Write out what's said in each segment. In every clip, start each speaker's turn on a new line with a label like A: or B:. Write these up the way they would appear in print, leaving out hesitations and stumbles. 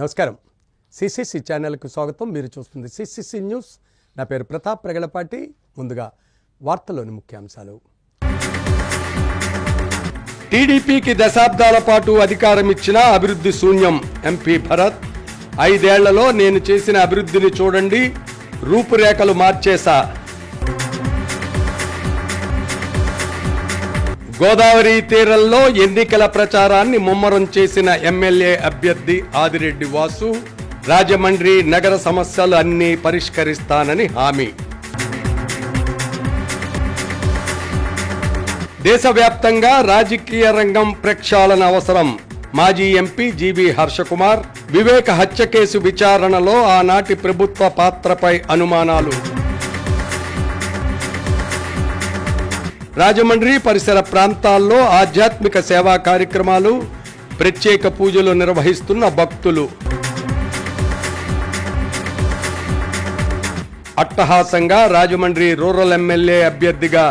A: నమస్కారం. సిసిసి ఛానల్కు స్వాగతం. మీరు చూస్తుంది సిసిసి న్యూస్. నా పేరు ప్రతాప్ ప్రగలపాటి. ముందుగా వార్తలోని ముఖ్యాంశాలు. టీడీపీకి దశాబ్దాల పాటు అధికారం ఇచ్చిన అభివృద్ధి శూన్యం. ఎంపీ భరత్. 5 ఏళ్లలో నేను చేసిన అభివృద్ధిని చూడండి, రూపురేఖలు మార్చేశా. గోదావరి తీరంలో ఎన్నికల ప్రచారాన్ని ముమ్మరం చేసిన ఎమ్మెల్యే అభ్యర్థి ఆదిరెడ్డి వాసు. రాజమండ్రి నగర సమస్యలు అన్నీ పరిష్కరిస్తానని హామీ. దేశవ్యాప్తంగా రాజకీయ రంగం ప్రక్షాళన అవసరం. మాజీ ఎంపీ జీబీ హర్షకుమార్. వివేక హత్య కేసు విచారణలో ఆనాటి ప్రభుత్వ పాత్రపై అనుమానాలు. రాజమండ్రి పరిసర ప్రాంతాల్లో ఆధ్యాత్మిక సేవా కార్యక్రమాలు, ప్రత్యేక పూజలు నిర్వహిస్తున్న భక్తులు. అట్టహాసంగా రాజమండ్రి రూరల్ ఎమ్మెల్యే అభ్యర్థిగా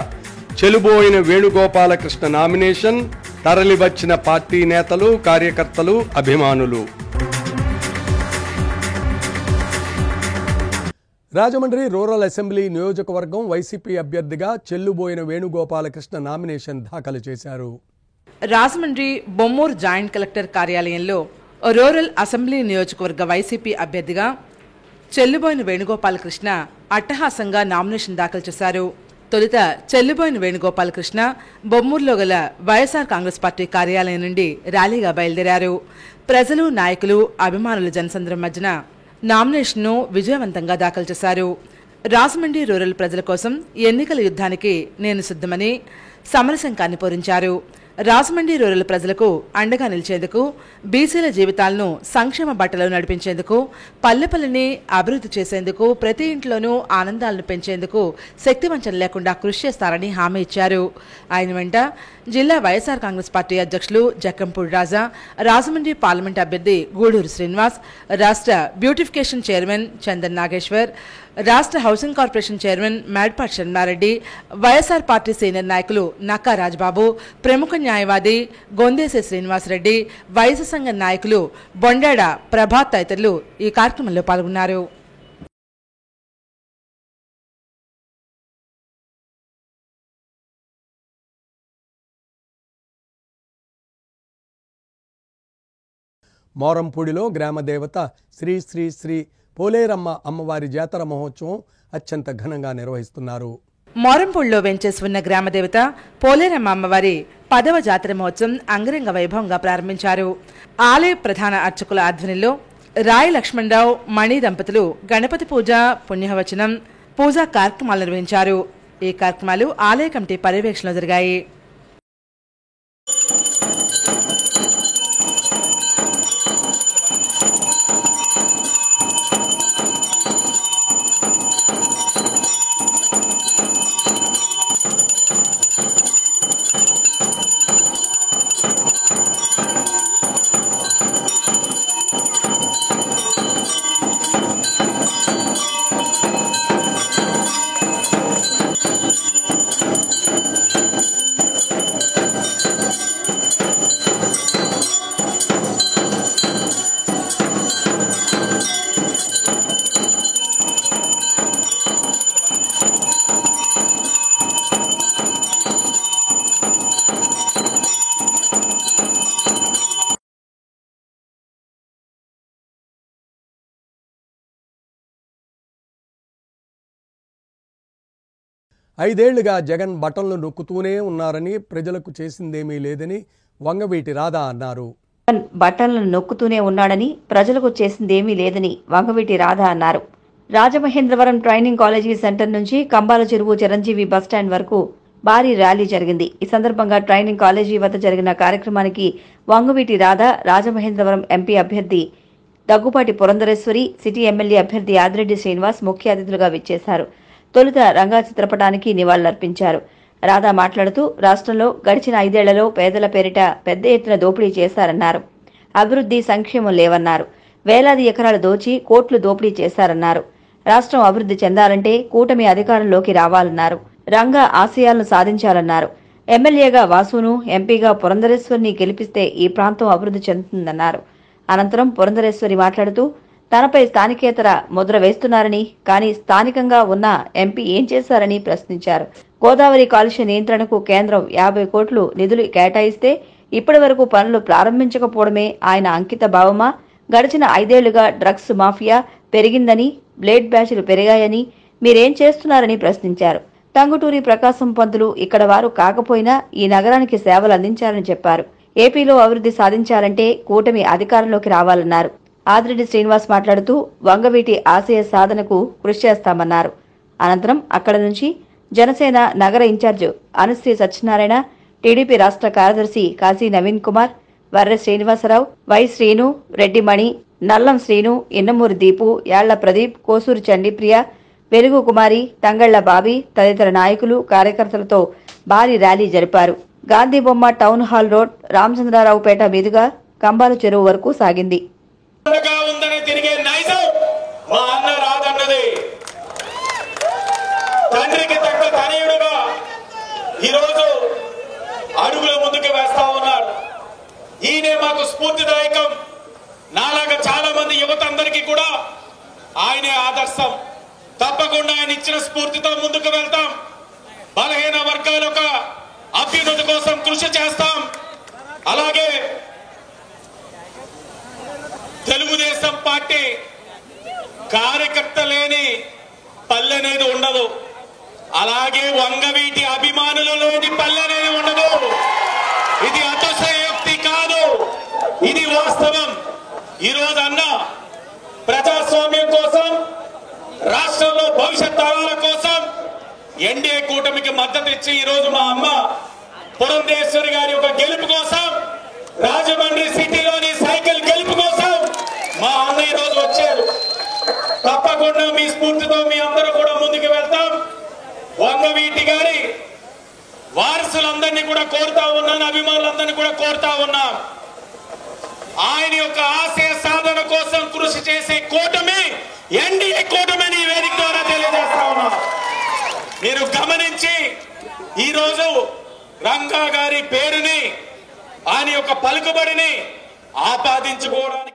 A: చెలుబోయిన వేణుగోపాలకృష్ణ నామినేషన్. తరలివచ్చిన పార్టీ నేతలు, కార్యకర్తలు, అభిమానులు. రాజమండ్రి రూరల్ అసెంబ్లీ నియోజకవర్గం వైసీపీ అభ్యర్థిగా చెల్లుబోయిన వేణుగోపాలకృష్ణ నామినేషన్ దాఖలు చేశారు.
B: రాజమండ్రి బొమ్మూరు జాయింట్ కలెక్టర్ కార్యాలయంలో రూరల్ అసెంబ్లీ నియోజకవర్గ వైసీపీ అభ్యర్థిగా చెల్లుబోయిన వేణుగోపాలకృష్ణ అట్టహాసంగా నామినేషన్ దాఖలు చేశారు. తొలుత చెల్లుబోయిన వేణుగోపాలకృష్ణ బొమ్మూరులో గల వైఎస్ఆర్ కాంగ్రెస్ పార్టీ కార్యాలయం నుండి ర్యాలీగా బయలుదేరారు. ప్రజలు, నాయకులు, అభిమానుల జనసంద్రం మధ్యన నామినేషన్ను విజయవంతంగా దాఖలు చేశారు. రాజమండ్రి రూరల్ ప్రజల కోసం ఎన్నికల యుద్ధానికి నేను సిద్ధమని సమరశంఖాన్ని పూరించారు. రాజమండ్రి రూరల్ ప్రజలకు అండగా నిలిచేందుకు, బీసీల జీవితాలను సంక్షేమ బాటలో నడిపించేందుకు, పల్లెపల్లిని అభివృద్ధి చేసేందుకు, ప్రతి ఇంట్లోనూ ఆనందాలను పెంచేందుకు శక్తివంచన లేకుండా కృషి చేస్తారని హామీ ఇచ్చారు. ఆయన వెంట జిల్లా వైఎస్ఆర్ కాంగ్రెస్ పార్టీ అధ్యక్షులు జక్కంపూడి రాజా, రాజమండ్రి పార్లమెంట్ అభ్యర్థి గూడూరు శ్రీనివాస్, రాష్ట్ర బ్యూటిఫికేషన్ చైర్మన్ చందన్ నాగేశ్వర్, రాష్ట్ర housing corporation chairman Medapati Sharma Reddy, YSR party senior నాయకులు నక్కా రాజ్బాబు, ప్రముఖ న్యాయవాది గొందేశే శ్రీనివాసరెడ్డి, వైఎస్ సంఘ నాయకులు బొండాడ ప్రభాత్ తదితరులు ఈ కార్యక్రమంలో పాల్గొన్నారు.
A: మోరంపూడిలో గ్రామదేవత శ్రీ శ్రీ శ్రీ పోలేరమ్మ అమ్మవారి జాతర మహోత్సవం అత్యంత ఘనంగా నిర్వహిస్తున్నారు.
B: మోరంపూడిలో వెంచేసి ఉన్న గ్రామదేవత పోలేరమ్మ అమ్మవారి 10వ జాతర మహోత్సవం అంగరంగ వైభవంగా ప్రారంభించారు. ఆలయ ప్రధాన అర్చకుల ఆధ్వర్యంలో రాయి లక్ష్మణరావు, మణి దంపతులు గణపతి పూజ, పుణ్యవచనం, పూజా కార్యక్రమాలు నిర్వహించారు. ఈ కార్యక్రమాలు ఆలయ కమిటీ పర్యవేక్షణలో జరిగాయి.
A: ఐదేళ్లుగా జగన్ బటన్లు నొక్కుతూనే ఉన్నారని, ప్రజలకు చేసిందేమీ లేదని వంగవీటి రాధా అన్నారు.
C: బటన్లను నొక్కుతూనే ఉన్నాడని, ప్రజలకు చేసిందేమీ లేదని వంగవీటి రాధా అన్నారు. రాజమహేంద్రవరం ట్రైనింగ్ కాలేజీ సెంటర్ నుంచి కంబాల చెరువు చిరంజీవి బస్టాండ్ వరకు భారీ ర్యాలీ జరిగింది. ఈ సందర్భంగా ట్రైనింగ్ కాలేజీ వద్ద జరిగిన కార్యక్రమానికి వంగవీటి రాధా, రాజమహేంద్రవరం ఎంపీ అభ్యర్థి దగ్గుపాటి పురంధరేశ్వరి, సిటీ ఎమ్మెల్యే అభ్యర్థి ఆదిరెడ్డి శ్రీనివాస్ ముఖ్య అతిథులుగా విచ్చేశారు. తొలుత రంగా చిత్రపటానికి నివాళులర్పించారు. రాధా మాట్లాడుతూ రాష్ట్రంలో గడిచిన 5 ఏళ్లలో పేదల పేరిట పెద్ద ఎత్తున దోపిడీ చేశారన్నారు. అభివృద్ధి, సంక్షేమం లేవన్నారు. వేలాది ఎకరాలు దోచి కోట్లు దోపిడీ చేశారన్నారు. రాష్ట్రం అభివృద్ధి చెందాలంటే కూటమి అధికారంలోకి రావాలన్నారు. రంగా ఆశయాలను సాధించాలన్నారు. ఎమ్మెల్యేగా వాసును, ఎంపీగా పురంధరేశ్వరిని గెలిపిస్తే ఈ ప్రాంతం అభివృద్ధి చెందుతుందన్నారు. అనంతరం పురంధరేశ్వరి మాట్లాడుతూ తనపై స్థానికేతర ముద్ర వేస్తున్నారని, కానీ స్థానికంగా ఉన్న ఎంపీ ఏం చేశారని ప్రశ్నించారు. గోదావరి కాలుష్య నియంత్రణకు కేంద్రం 50 కోట్లు నిధులు కేటాయిస్తే ఇప్పటి వరకు పనులు ప్రారంభించకపోవడమే ఆయన అంకిత భావమా? గడిచిన 5 ఏళ్లుగా డ్రగ్స్ మాఫియా పెరిగిందని, బ్లేడ్ బ్యాచ్లు పెరిగాయని మీరేం చేస్తున్నారని ప్రశ్నించారు. టంగుటూరి ప్రకాశం పంతులు ఇక్కడ వారు కాకపోయినా ఈ నగరానికి సేవలు అందించారని చెప్పారు. ఏపీలో అభివృద్ధి సాధించాలంటే కూటమి అధికారంలోకి రావాలన్నారు. ఆదిరెడ్డి శ్రీనివాస్ మాట్లాడుతూ వంగవీటి ఆశయ సాధనకు కృషి చేస్తామన్నారు. అనంతరం అక్కడ నుంచి జనసేన నగర ఇన్ఛార్జ్ అనుశ్రీ సత్యనారాయణ, టీడీపీ రాష్ట్ర కార్యదర్శి కాశీ నవీన్ కుమార్, వర్రె శ్రీనివాసరావు, వై శ్రీను, రెడ్డి మణి, నల్లం శ్రీను, ఇన్నమూరి దీపు, యాళ్ల ప్రదీప్, కోసూరు చండీప్రియ, వెలుగు కుమారి, తంగళ్ల బాబీ తదితర నాయకులు కార్యకర్తలతో భారీ ర్యాలీ జరిపారు. గాంధీబొమ్మ టౌన్ హాల్ రోడ్, రామచంద్రారావుపేట మీదుగా కంబాల చెరువు వరకు సాగింది.
D: తండ్రికి తగ్గ తనయుడుగా ఈరోజు అడుగుల ముందుకు వేస్తా ఉన్నాడు. ఈయనే మాకు స్ఫూర్తిదాయకం. నాలాగా చాలా మంది యువత అందరికీ కూడా ఆయనే ఆదర్శం. తప్పకుండా ఆయన ఇచ్చిన స్ఫూర్తితో ముందుకు వెళ్తాం. బలహీన వర్గాల యొక్క అభ్యున్నతి కోసం కృషి చేస్తాం. అలాగే తెలుగుదేశం పార్టీ కార్యకర్త లేని పల్లె అనేది ఉండదు. అలాగే వంగవీటి అభిమానులు లేని పల్లె అనేది ఉండదు. ఇది అతిశయోక్తి కాదు, ఇది వాస్తవం. ఈరోజు అన్న ప్రజాస్వామ్యం కోసం, రాష్ట్రంలో భవిష్యత్ తరాల కోసం ఎన్డీఏ కూటమికి మద్దతు ఇచ్చి ఈరోజు మా అమ్మ పురంధేశ్వరి గారి యొక్క గెలుపు కోసం, రాజమండ్రి సిటీలోని సైకిల్ గెలుపు కోసం మా అన్న ఈరోజు వచ్చారు. తప్పకుండా మీ స్ఫూర్తితో మీ అందరూ కూడా ముందుకు వెళ్తాం. వంగవీటి గారి వారసులందరినీ కూడా కోరుతా ఉన్నాను, అభిమానులందరినీ కూడా కోరుతా ఉన్నాం. ఆయన యొక్క ఆశయ సాధన కోసం కృషి చేసే కూటమి ఎన్డీఏ కూటమిని వేదిక ద్వారా తెలియజేస్తా ఉన్నాం. మీరు గమనించి ఈరోజు రంగా గారి పేరుని, ఆయన యొక్క పలుకుబడిని ఆపాదించుకోవడానికి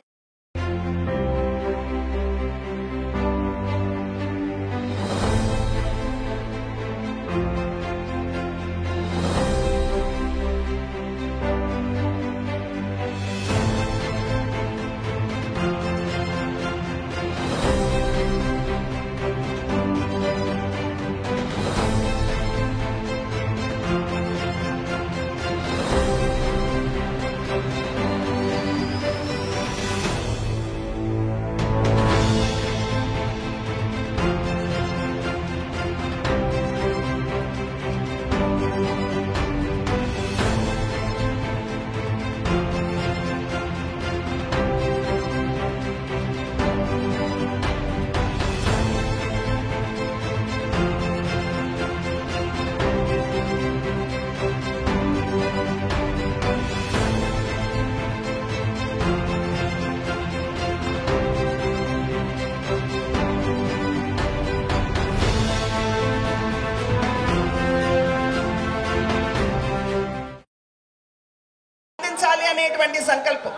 E: అనేటువంటి సంకల్పం.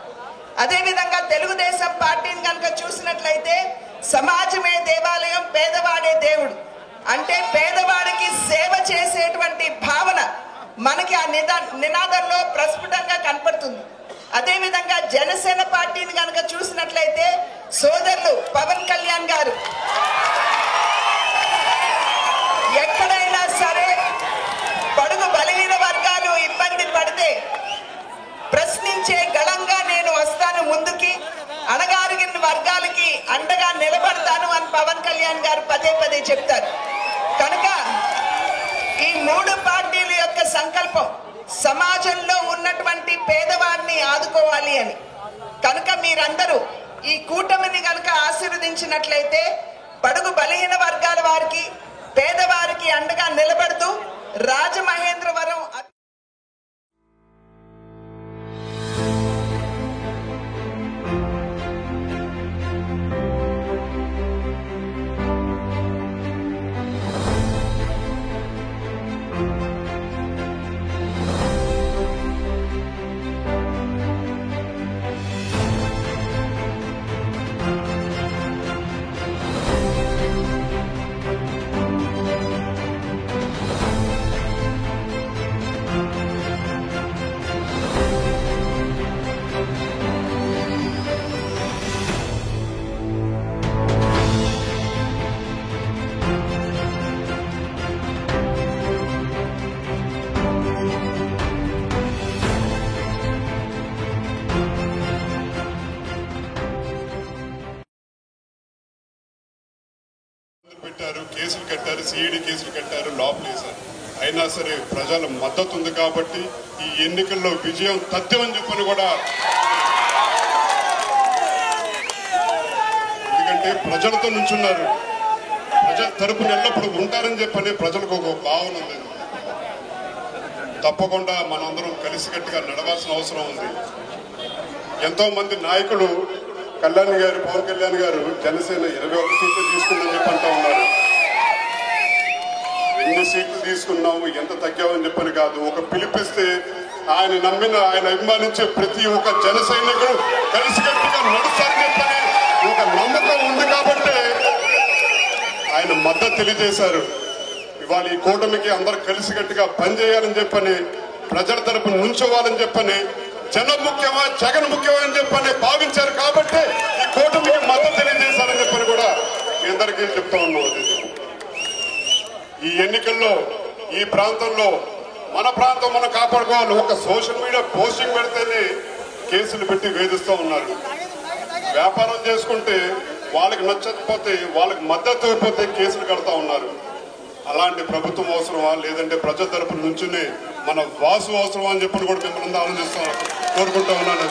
E: అదేవిధంగా తెలుగుదేశం పార్టీని కనుక చూసినట్లయితే సమాజమే దేవాలయం, పేదవాడే దేవుడు. అంటే పేదవాడికి సేవ చేసేటువంటి భావన మనకి ఆ నినాదంలో ప్రస్ఫుటంగా కనపడుతుంది. అదేవిధంగా జనసేన పార్టీని కనుక చూసినట్లయితే సోదరులు పవన్ కళ్యాణ్ గారు ఎక్కడైనా సరే బడుగు బలహీన వర్గాలు ఇబ్బంది పడితే ప్రశ్నించే గళంగా నేను వస్తాను ముందుకి, అణగారిన వర్గాలకి అండగా నిలబడతాను అని పవన్ కళ్యాణ్ గారు పదే పదే చెప్తారు. కనుక ఈ 3 పార్టీల యొక్క సంకల్పం సమాజంలో ఉన్నటువంటి పేదవాడిని ఆదుకోవాలి అని. కనుక మీరందరూ ఈ కూటమిని కనుక ఆశీర్వదించినట్లయితే బడుగు బలహీన వర్గాల వారికి, పేదవారికి అండగా నిలబడుతూ రాజమహేంద్రవరం
F: కట్టారు, కేసులు కట్టారు, సిఐడి కేసులు కట్టారు, లోపలేశారు. అయినా సరే ప్రజల మద్దతు ఉంది కాబట్టి ఈ ఎన్నికల్లో విజయం తథ్యమని చెప్పని కూడా, ఎందుకంటే ప్రజలతో నుంచున్నారు, ప్రజల తరపున ఎల్లప్పుడు ఉంటారని చెప్పని ప్రజలకు ఒక భావన ఉంది. తప్పకుండా మనందరం కలిసికట్టుగా నడవాల్సిన అవసరం ఉంది. ఎంతో మంది నాయకులు కళ్యాణ్ గారు, పవన్ కళ్యాణ్ గారు జనసేన 21 సీట్లు తీసుకుందని చెప్పి అంటా ఉన్నారు. ఎన్ని సీట్లు తీసుకున్నాము, ఎంత తగ్గామని చెప్పని కాదు, ఒక పిలిపిస్తే ఆయన నమ్మిన, ఆయన అభిమానించే ప్రతి ఒక్క జన సైనికుడు కలిసికట్టుగా నడుస్తారని చెప్పని ఒక నమ్మకం ఉంది కాబట్టి ఆయన మద్దతు తెలియజేశారు. ఇవాళ ఈ కూటమికి అందరూ కలిసికట్టుగా పనిచేయాలని చెప్పని, ప్రజల తరపున నుంచోవాలని చెప్పని, జనం ముఖ్యమా జగన్ ముఖ్యమా అని చెప్పని భావించారు కాబట్టి ఈ కూటమికి మద్దతు తెలియజేశారని చెప్పని కూడా మీ అందరికీ చెప్తా ఉన్నాం. ఈ ఎన్నికల్లో ఈ ప్రాంతంలో మన ప్రాంతం మనం కాపాడుకోవాలి. ఒక సోషల్ మీడియా పోస్టింగ్ పెడితేనే కేసులు పెట్టి వేధిస్తూ ఉన్నారు. వ్యాపారం చేసుకుంటే వాళ్ళకి నచ్చకపోతే, వాళ్ళకి మద్దతు అయిపోతే కేసులు కడతా ఉన్నారు. అలాంటి ప్రభుత్వం అవసరమా, లేదంటే ప్రజల తరపున నుంచునే మన వాసు అవసరమా అని చెప్పని కూడా మిమ్మల్ని ఆలోచిస్తా కోరుకుంటా ఉన్నాను.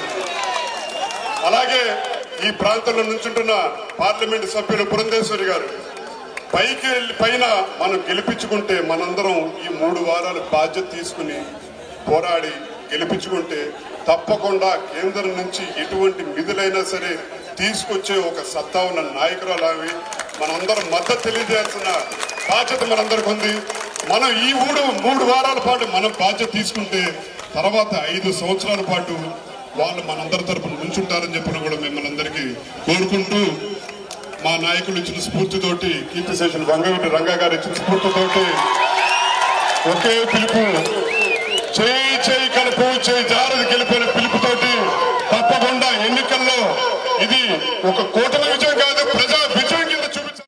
F: అలాగే ఈ ప్రాంతంలో నుంచుంటున్న పార్లమెంట్ సభ్యులు పురంధేశ్వరి గారు, పైన మనం గెలిపించుకుంటే, మనందరం ఈ 3 వారాలు బాధ్యత తీసుకుని పోరాడి గెలిపించుకుంటే తప్పకుండా కేంద్రం నుంచి ఎటువంటి నిధులైనా సరే తీసుకొచ్చే ఒక సత్తా ఉన్న నాయకురాలు ఆమె. మనందరం మద్దతు తెలియజేయాల్సిన బాధ్యత మనందరికి ఉంది. మనం ఈ 3 వారాల పాటు మనం బాధ్యత తీసుకుంటే తర్వాత 5 సంవత్సరాల పాటు వాళ్ళు మనందరి తరపున నుంచుంటారని చెప్పిన కూడా మిమ్మల్ని అందరికీ కోరుకుంటూ, మా నాయకులు ఇచ్చిన స్ఫూర్తితోటి, కీర్తిశేషులు వంగవీటి రంగా గారు ఇచ్చిన స్ఫూర్తితోటి ఒకే పిలుపు, చేయి చేయి కలుపు, చేయి జారది గెలిపిన పిలుపుతోటి తప్పకుండా ఎన్నికల్లో ఇది ఒక కూటమి విజయం కాదు, ప్రజా విజయం కింద చూపించారు.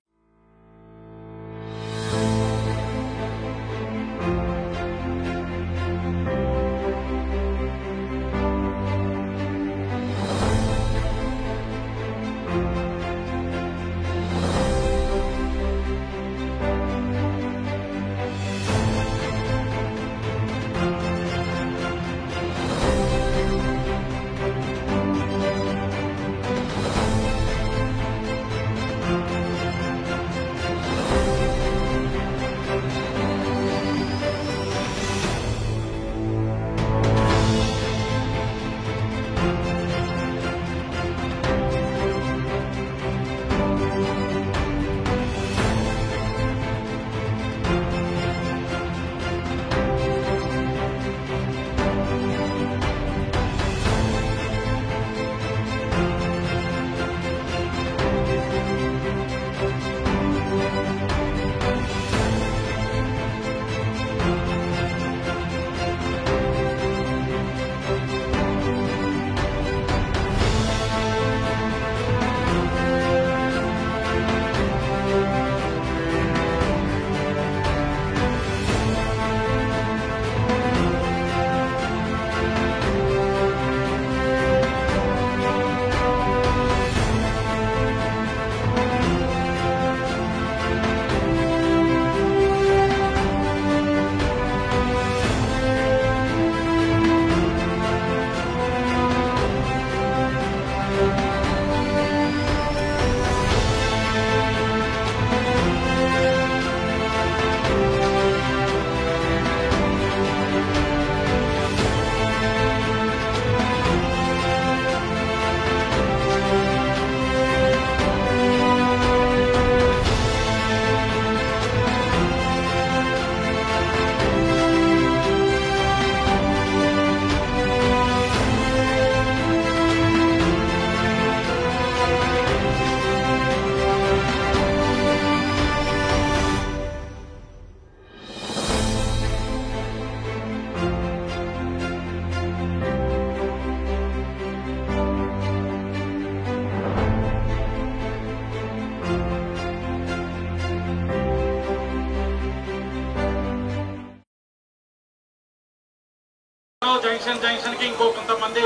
D: జంక్షన్ కి ఇంకో కొంతమంది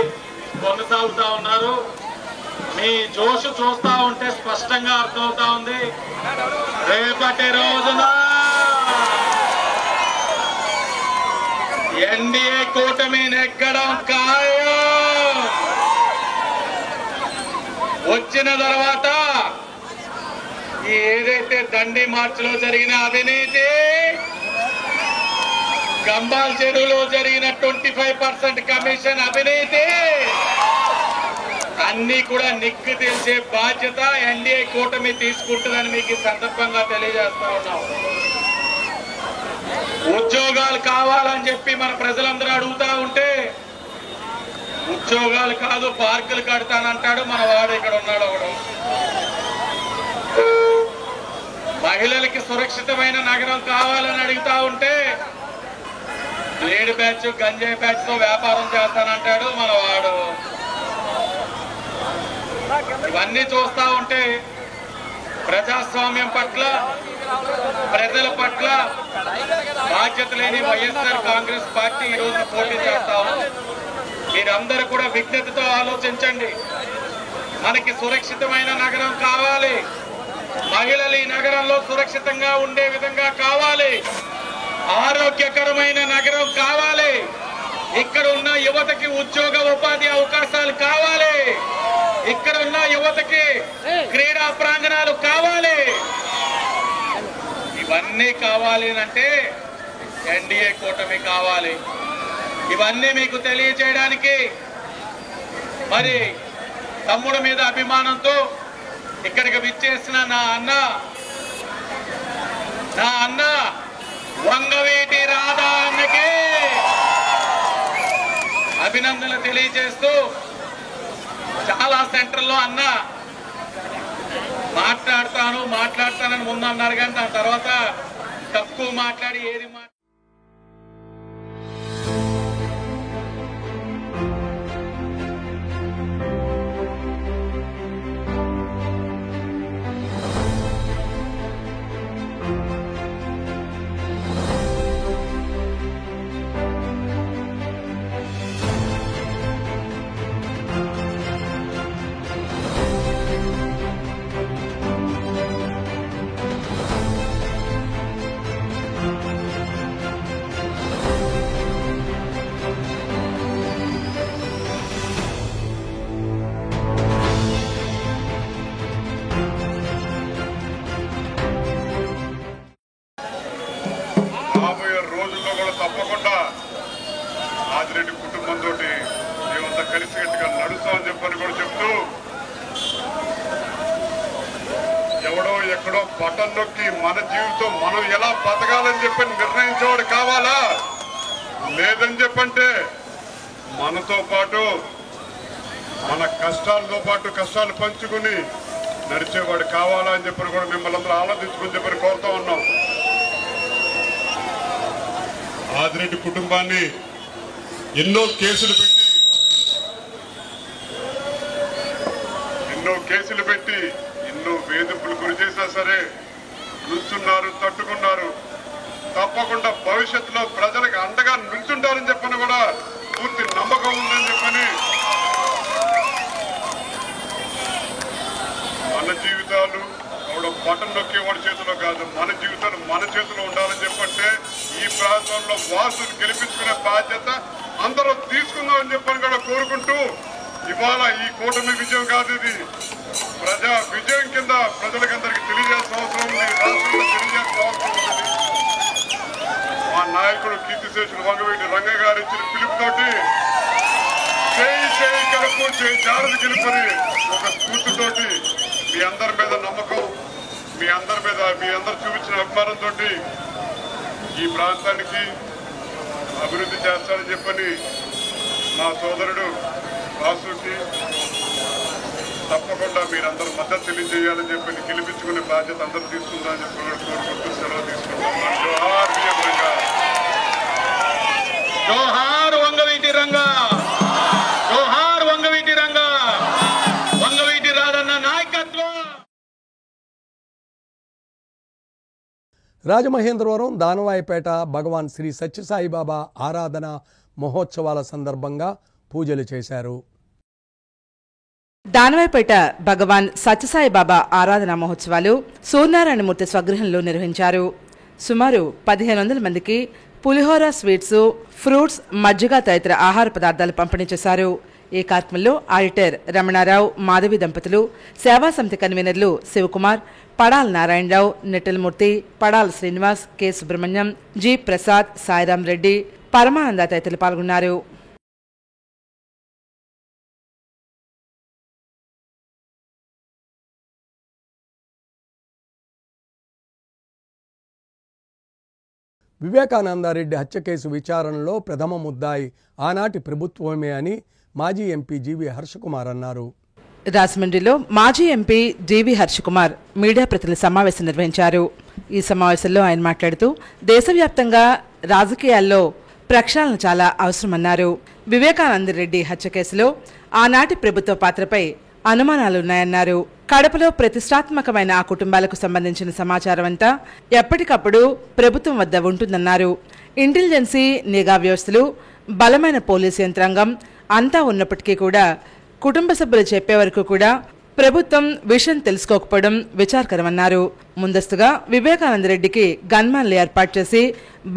D: కొనసాగుతా ఉన్నారు. మీ జోష్ చూస్తా ఉంటే స్పష్టంగా అర్థమవుతా ఉంది. రేపటి రోజున ఎన్డీఏ కూటమి నెగ్గడం ఖాయం. వచ్చిన తర్వాత ఏదైతే దండి మార్చిలో జరిగిన అవినీతి, గంబాల్ చెరువులో జరిగిన 25% కమిషన్ అవినీతి అన్ని కూడా నిక్కు తెలిసే బాధ్యత ఎన్డీఏ కూటమి తీసుకుంటుందని మీకు ఈ సందర్భంగా తెలియజేస్తా ఉన్నాం. ఉద్యోగాలు కావాలని చెప్పి మన ప్రజలందరూ అడుగుతా ఉంటే ఉద్యోగాలు కాదు పార్కులు కడతానంటాడు మన వాడు. ఇక్కడ ఉన్నాడు ఒకడు. మహిళలకి సురక్షితమైన నగరం కావాలని అడుగుతా ఉంటే బ్లేడ్ బ్యాచ్ గంజాయి బ్యాచ్ తో వ్యాపారం చేస్తానంటాడు మన వాడు. ఇవన్నీ చూస్తా ఉంటే ప్రజాస్వామ్యం పట్ల ప్రజల పట్ల బాధ్యత లేని వైఎస్ఆర్ కాంగ్రెస్ పార్టీ ఈ రోజున పోటీ చేస్తా ఉంది. మీరందరూ కూడా విజ్ఞతతో ఆలోచించండి. మనకి సురక్షితమైన నగరం కావాలి. మహిళలు ఈ నగరంలో సురక్షితంగా ఉండే విధంగా కావాలి. ఆరోగ్యకరమైన నగరం కావాలి. ఇక్కడ ఉన్న యువతకి ఉద్యోగ ఉపాధి అవకాశాలు కావాలి. ఇక్కడ ఉన్న యువతకి క్రీడా ప్రాంగణాలు కావాలి. ఇవన్నీ కావాలి అంటే ఎన్డీఏ కూటమి కావాలి. ఇవన్నీ మీకు తెలియజేయడానికి మరి తమ్ముడు మీద అభిమానంతో ఇక్కడికి విచ్చేసిన నా అన్న వంగవీటి రాధా అన్నకి అభినందనలు తెలియజేస్తూ, చాలా సెంటర్లో అన్న మాట్లాడతానని ముందు అన్నారు, కానీ దాని తర్వాత తక్కువ మాట్లాడి ఏది
F: ఆదిరెడ్డి కుటుంబంతో మేమంతా కలిసికట్టుగా నడుస్తామని చెప్పని కూడా చెప్తూ, ఎవడో ఎక్కడో బటన్ నొక్కి మన జీవితం మనం ఎలా బతకాలని చెప్పని నిర్ణయించేవాడు కావాలా, లేదని చెప్పంటే మనతో పాటు మన కష్టాలతో పాటు కష్టాలు పంచుకుని నడిచేవాడు కావాలా అని చెప్పని కూడా మిమ్మల్ని అందరూ ఆలోచించుకుని చెప్పని కోరుతా ఉన్నాం. ఆదిరెడ్డి కుటుంబాన్ని ఎన్నో కేసులు పెట్టి ఎన్నో వేధింపులు గురి చేసినా సరే నుంచున్నారు, తట్టుకున్నారు. తప్పకుండా భవిష్యత్తులో ప్రజలకు అండగా నుంచుంటారని చెప్పని కూడా పూర్తి నమ్మకం ఉందని చెప్పని, మన జీవితాలు బటన్ నొక్కేవాడి చేతిలో కాదు, మన జీవితాలు మన చేతిలో ఉండాలని చెప్పంటే ఈ ప్రాంతంలో వాసులు గెలిపించుకునే బాధ్యత అందరూ తీసుకుందామని చెప్పని కూడా కోరుకుంటూ, ఇవాళ ఈ కూటమి విజయం కాదు, ఇది ప్రజా విజయం కింద ప్రజలకందరికీ తెలియజేయాల్సిన అవసరం ఉంది, రాష్ట్రంలో తెలియజేయాల్సిన అవసరం ఉంది. మా నాయకుడు కీర్తిశేషులు వంగవీటి రంగ గారు ఇచ్చిన పిలుపుతోటి చేయి కలుపు చేయి జారది గెలుపని ఒక స్ఫూర్తితోటి మీ అందరి మీద నమ్మకం, మీ అందరు చూపించిన అభిమానంతో ఈ ప్రాంతానికి అభివృద్ధి చేస్తారని చెప్పని మా సోదరుడు వాసుకి తప్పకుండా మీరందరూ మద్దతు తెలియజేయాలని చెప్పని గెలిపించుకునే బాధ్యత అందరూ తీసుకుందామని చెప్పి కోరుకుంటూ సెలవు తీసుకుంటాం. జోహార్ బిఎం రంగా,
D: జోహార్ వంగవీటి రంగా, జోహార్ వంగవీటి రంగా, వంగవీటి రాధన్న నాయకత్వం.
A: రాజమహేంద్రవరం దానవాయిపేట భగవాన్ శ్రీ సత్యసాయిబాబా ఆరాధన మహోత్సవాల సందర్భంగా పూజలు చేశారు.
B: దానవాయిపేట భగవాన్ సత్యసాయి బాబా ఆరాధనా మహోత్సవాలు సూర్యనారాయణమూర్తి స్వగృహంలో నిర్వహించారు. సుమారు 1500 మందికి పులిహోర, స్వీట్స్, ఫ్రూట్స్, మజ్జిగ తదితర ఆహార పదార్థాలు పంపిణీ చేశారు. ఈ కార్యక్రమంలో ఆడిటర్ రమణారావు, మాధవి దంపతులు, సేవా సమితి కన్వీనర్లు శివకుమార్, పడాల నారాయణరావు, నిట్టలమూర్తి, పడాల శ్రీనివాస్, కె సుబ్రహ్మణ్యం, జి ప్రసాద్, సాయిరాం రెడ్డి, పరమానంద తదితరులు పాల్గొన్నారు.
A: వివేకానందరెడ్డి హత్య కేసు విచారణలో ప్రథమ ముద్దాయి ఆనాటి ప్రభుత్వమే అని మాజీ ఎంపీ జీవీ హర్షకుమార్ అన్నారు.
B: రాజమండ్రిలో మాజీ ఎంపీ జీవీ హర్షకుమార్ మీడియా ప్రతినిధుల సమావేశం నిర్వహించారు. ఈ సమావేశంలో ఆయన మాట్లాడుతూ దేశవ్యాప్తంగా రాజకీయాల్లో ప్రక్షాళన చాలా అవసరమన్నారు. వివేకానందరెడ్డి హత్య కేసులో ఆనాటి ప్రభుత్వ పాత్రపై అనుమానాలున్నాయన్నారు. కడపలో ప్రతిష్టాత్మకమైన ఆ కుటుంబాలకు సంబంధించిన సమాచారం అంతా ఎప్పటికప్పుడు ప్రభుత్వం వద్ద ఉంటుందన్నారు. ఇంటెలిజెన్సీ, నిఘా వ్యవస్థలు, బలమైన పోలీసు యంత్రాంగం అంతా ఉన్నప్పటికీ కూడా కుటుంబ సభ్యులు చెప్పే వరకు కూడా ప్రభుత్వం విషయం తెలుసుకోకపోవడం విచారకరమన్నారు. ముందస్తుగా వివేకానందరెడ్డికి గన్మాన్లు ఏర్పాటు చేసి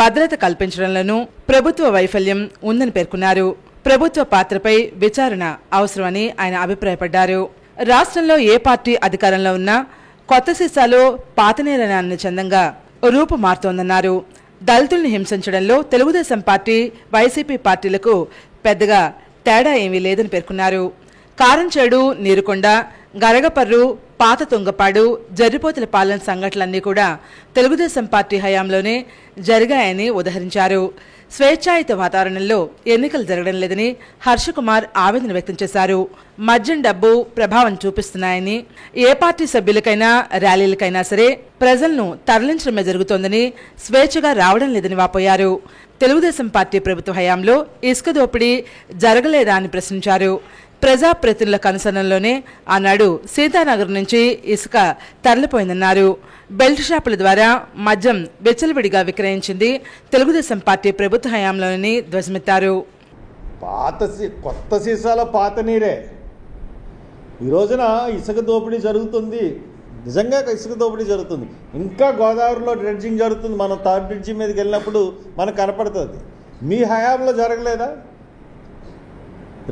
B: భద్రత కల్పించడంలోనూ ప్రభుత్వ వైఫల్యం ఉందని పేర్కొన్నారు. ప్రభుత్వ పాత్రపై విచారణ అవసరమని ఆయన అభిప్రాయపడ్డారు. రాష్ట్రంలో ఏ పార్టీ అధికారంలో ఉన్నా కొత్త సీసాలో పాతనేరని అన్న చందంగా రూపు మారుతోందన్నారు. దళితుల్ని హింసించడంలో తెలుగుదేశం పార్టీ, వైసీపీ పార్టీలకు పెద్దగా తేడా ఏమీ లేదని పేర్కొన్నారు. కారంచేడు, నీరుకొండ, గరగపర్రు, పాత తుంగపాడు, జర్రిపోతుల పాలన సంఘటనలన్నీ కూడా తెలుగుదేశం పార్టీ హయాంలోనే జరిగాయని ఉదహరించారు. స్వేచ్ఛాయుత వాతావరణంలో ఎన్నికలు జరగడం లేదని హర్షకుమార్ ఆవేదన వ్యక్తం చేశారు. మద్యం డబ్బు ప్రభావం చూపిస్తున్నాయని, ఏ పార్టీ సభ్యులకైనా ర్యాలీలకైనా సరే ప్రజలను తరలించడమే జరుగుతోందని, స్వేచ్ఛగా రావడం లేదని వాపోయారు. తెలుగుదేశం పార్టీ ప్రభుత్వ హయాంలో ఇసుక దోపిడీ జరగలేదా అని ప్రశ్నించారు. ప్రజాప్రతినిధుల కనుసరణలోనే ఆనాడు సీతానగర్ నుంచి ఇసుక తరలిపోయిందన్నారు. బెల్ట్ షాపుల ద్వారా మద్యం వెచ్చలవిడిగా విక్రయించింది తెలుగుదేశం పార్టీ ప్రభుత్వ హయాంలోని ధ్వజమెత్తారు.
G: కొత్త సీసాల పాత నీరే. ఈ రోజున ఇసుక దోపిడీ జరుగుతుంది. నిజంగా ఇసుక దోపిడీ జరుగుతుంది. ఇంకా గోదావరిలో డ్రెడ్జింగ్ జరుగుతుంది. మనం థర్డ్ బ్రిడ్జి మీదకి వెళ్ళినప్పుడు మనకు కనపడుతుంది. మీ హయాంలో జరగలేదా?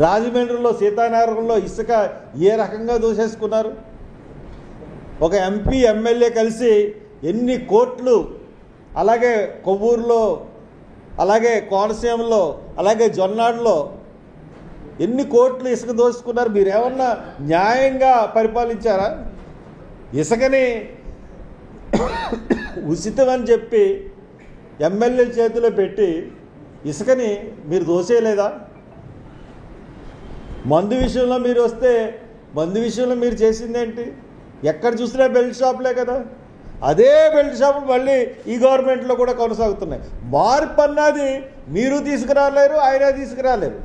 G: రాజమండ్రిలో సీతానగరంలో ఇసుక ఏ రకంగా దూసేసుకున్నారు? ఒక ఎంపీ, ఎమ్మెల్యే కలిసి ఎన్ని కోట్లు, అలాగే కొవ్వూరులో, అలాగే కోనసీమలో, అలాగే జొన్నాడులో ఎన్ని కోట్లు ఇసుక దోసుకున్నారు. మీరేమన్నా న్యాయంగా పరిపాలించారా? ఇసుకని ఉచితమని చెప్పి ఎమ్మెల్యేల చేతిలో పెట్టి ఇసుకని మీరు దోసేయలేదా? మందు విషయంలో మీరు వస్తే మందు విషయంలో మీరు చేసిందేంటి? ఎక్కడ చూసినా బెల్ట్ షాపులే కదా. అదే బెల్ట్ షాపులు మళ్ళీ ఈ గవర్నమెంట్లో కూడా కొనసాగుతున్నాయి. మార్పు అన్నది మీరు తీసుకురాలేరు, ఆయన తీసుకురాలేరు.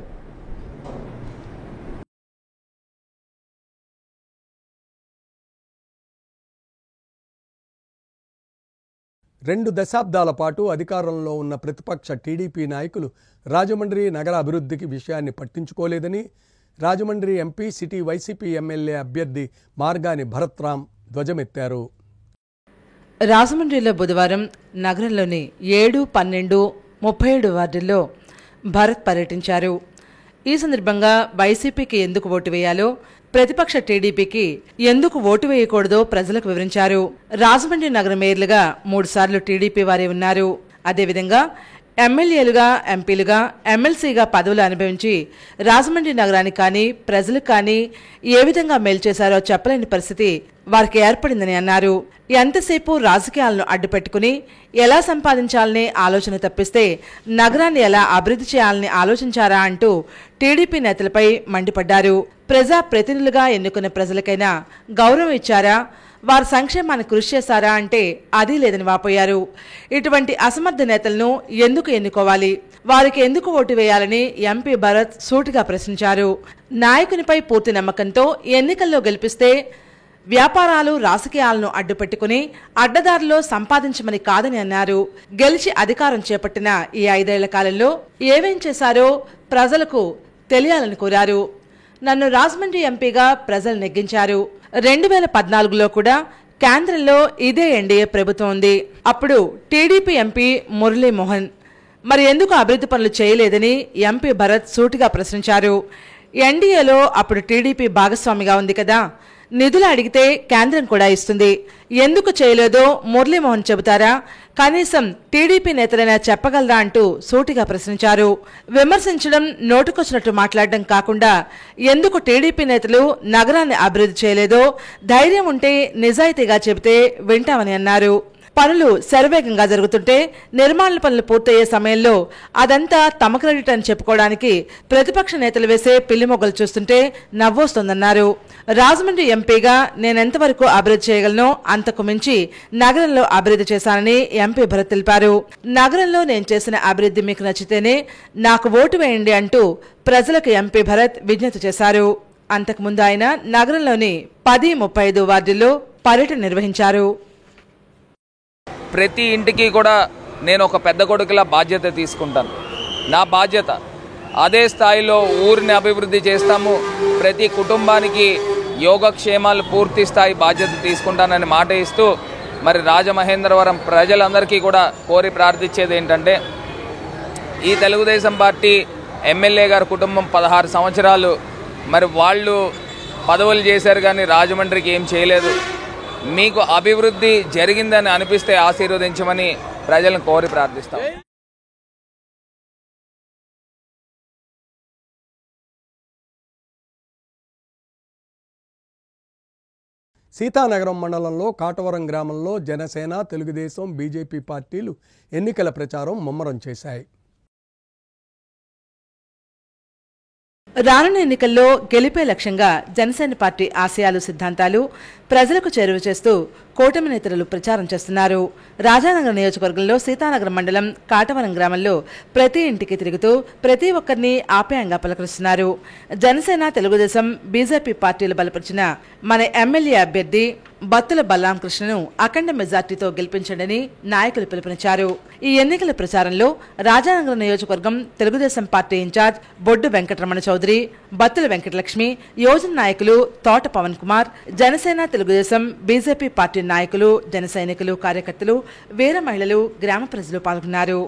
A: రెండు దశాబ్దాల పాటు అధికారంలో ఉన్న ప్రతిపక్ష టీడీపీ నాయకులు రాజమండ్రి నగర అభివృద్ధికి విషయాన్ని పట్టించుకోలేదని Rajahmundry MP, city YCP MLA అభ్యర్థి మార్గాని భరత్రామ్ ధ్వజమెత్తారు.
B: రాజమండ్రిలో బుధవారం నగరంలోని 7, 12, 37 వార్డుల్లో భరత్ పర్యటించారు. ఈ సందర్భంగా వైసీపీకి ఎందుకు ఓటు వేయాలో, ప్రతిపక్ష టీడీపీకి ఎందుకు ఓటు వేయకూడదో ప్రజలకు వివరించారు. రాజమండ్రి నగర మేయర్లుగా 3 సార్లు టీడీపీ వారే ఉన్నారు. అదేవిధంగా ఎమ్మెల్యేలుగా, ఎంపీలుగా, ఎమ్మెల్సీగా పదవులు అనుభవించి రాజమండ్రి నగరానికి కానీ, ప్రజలకు కానీ ఏ విధంగా మేలు చేశారో చెప్పలేని పరిస్థితి వారికి ఏర్పడిందని అన్నారు. ఎంతసేపు రాజకీయాలను అడ్డుపెట్టుకుని ఎలా సంపాదించాలనే ఆలోచన తప్పిస్తే నగరాన్ని ఎలా అభివృద్ధి చేయాలని ఆలోచించారా అంటూ టీడీపీ నేతలపై మండిపడ్డారు. ప్రజా ప్రతినిధులుగా ఎన్నుకున్న ప్రజలకైనా గౌరవం ఇచ్చారా, వారి సంక్షేమాన్ని కృషి చేశారా అంటే అదీ లేదని వాపోయారు. ఇటువంటి అసమర్థ నేతలను ఎందుకు ఎన్నుకోవాలి, వారికి ఎందుకు ఓటు వేయాలని ఎంపీ భరత్ సూటిగా ప్రశ్నించారు. నాయకునిపై పూర్తి నమ్మకంతో ఎన్నికల్లో గెలిపిస్తే వ్యాపారాలు, రాజకీయాలను అడ్డుపెట్టుకుని అడ్డదారిలో సంపాదించమని కాదని అన్నారు. గెలిచి అధికారం చేపట్టిన ఈ 5 ఏళ్ల కాలంలో ఏమేం చేశారో ప్రజలకు తెలియాలని కోరారు. నన్ను రాజమండ్రి ఎంపీగా ప్రజలు నెగ్గించారు. 2014లో కూడా కేంద్రంలో ఇదే ఎన్డీఏ ప్రభుత్వం ఉంది. అప్పుడు టీడీపీ ఎంపీ మురళీమోహన్ మరి ఎందుకు అభివృద్ధి పనులు చేయలేదని ఎంపీ భరత్ సూటిగా ప్రశ్నించారు. ఎన్డీఏలో అప్పుడు టీడీపీ భాగస్వామిగా ఉంది కదా, నిధులు అడిగితే కేంద్రం కూడా ఇస్తుంది, ఎందుకు చేయలేదో మురళీమోహన్ చెబుతారా, కనీసం టీడీపీ నేతలైనా చెప్పగలరా అంటూ సూటిగా ప్రశ్నించారు. విమర్శించడం, నోటుకొచ్చినట్టు మాట్లాడడం కాకుండా ఎందుకు టీడీపీ నేతలు నగరాన్ని అభివృద్ధి చేయలేదో ధైర్యం ఉంటే నిజాయితీగా చెబితే వింటామని అన్నారు. పనులు శరవేగంగా జరుగుతుంటే నిర్మాణ పనులు పూర్తయ్యే సమయంలో అదంతా తమ క్రెడిట్ అని చెప్పుకోవడానికి ప్రతిపక్ష నేతలు వేసే పిల్లిమొగ్గలు చూస్తుంటే నవ్వొస్తుందన్నారు. రాజమండ్రి ఎంపీగా నేనెంతవరకు అభివృద్ధి చేయగలనో అంతకు మించి నగరంలో అభివృద్ధి చేశానని ఎంపీ భరత్ తెలిపారు. నగరంలో నేను చేసిన అభివృద్ధి మీకు నచ్చితేనే నాకు ఓటు వేయండి అంటూ ప్రజలకు ఎంపీ భరత్ విజ్ఞప్తి చేశారు. అంతకుముందు ఆయన నగరంలోని 10-35 వార్డుల్లో పర్యటన నిర్వహించారు.
H: ప్రతి ఇంటికి కూడా నేను ఒక పెద్ద కొడుకులా బాధ్యత తీసుకుంటాను. నా బాధ్యత అదే స్థాయిలో ఊరిని అభివృద్ధి చేస్తాము. ప్రతి కుటుంబానికి యోగక్షేమాలు పూర్తి స్థాయి బాధ్యత తీసుకుంటానని మాట ఇస్తూ మరి రాజమహేంద్రవరం ప్రజలందరికీ కూడా కోరి ప్రార్థించేది ఏంటంటే, ఈ తెలుగుదేశం పార్టీ ఎమ్మెల్యే గారి కుటుంబం 16 సంవత్సరాలు మరి వాళ్ళు పదవులు చేశారు కానీ రాజమండ్రికి ఏం చేయలేదు. మీకు అభివృద్ధి జరిగిందని అనిపిస్తే ఆశీర్వదించమని ప్రజలను కోరి ప్రార్థిస్తాం.
A: సీతానగరం మండలంలో కాటవరం గ్రామంలో జనసేన, తెలుగుదేశం, బీజేపీ పార్టీలు ఎన్నికల ప్రచారం ముమ్మరం చేశాయి.
B: రానున్న ఎన్నికల్లో గెలిపే లక్ష్యంగా జనసేన పార్టీ ఆశయాలు, సిద్ధాంతాలు ప్రజలకు చేరువ చేస్తూ కూటమి నేతలు ప్రచారం చేస్తున్నారు. రాజానగరం నియోజకవర్గంలో సీతానగరం మండలం కాటవరం గ్రామంలో ప్రతి ఇంటికి తిరుగుతూ ప్రతి ఒక్కరిని ఆప్యాయంగా పలకరిస్తున్నారు. జనసేన, తెలుగుదేశం, బీజేపీ పార్టీలు బలపరిచిన మన ఎమ్మెల్యే అభ్యర్థి బత్తుల బలరామకృష్ణను అఖండ మెజార్టీతో గెలిపించండి నాయకులు పిలుపునిచ్చారు. ఈ ఎన్నికల ప్రచారంలో రాజానగరం నియోజకవర్గం తెలుగుదేశం పార్టీ ఇన్ఛార్జ్ బొడ్డు వెంకటరమణ చౌదరి, బత్తుల వెంకటలక్ష్మి, యోజన నాయకులు తోట పవన్ కుమార్, జనసేన, తెలుగుదేశం, బీజేపీ పార్టీ నాయకులు, జన సైనికులు, కార్యకర్తలు, వీర మహిళలు, గ్రామ ప్రజలు పాల్గొన్నారు.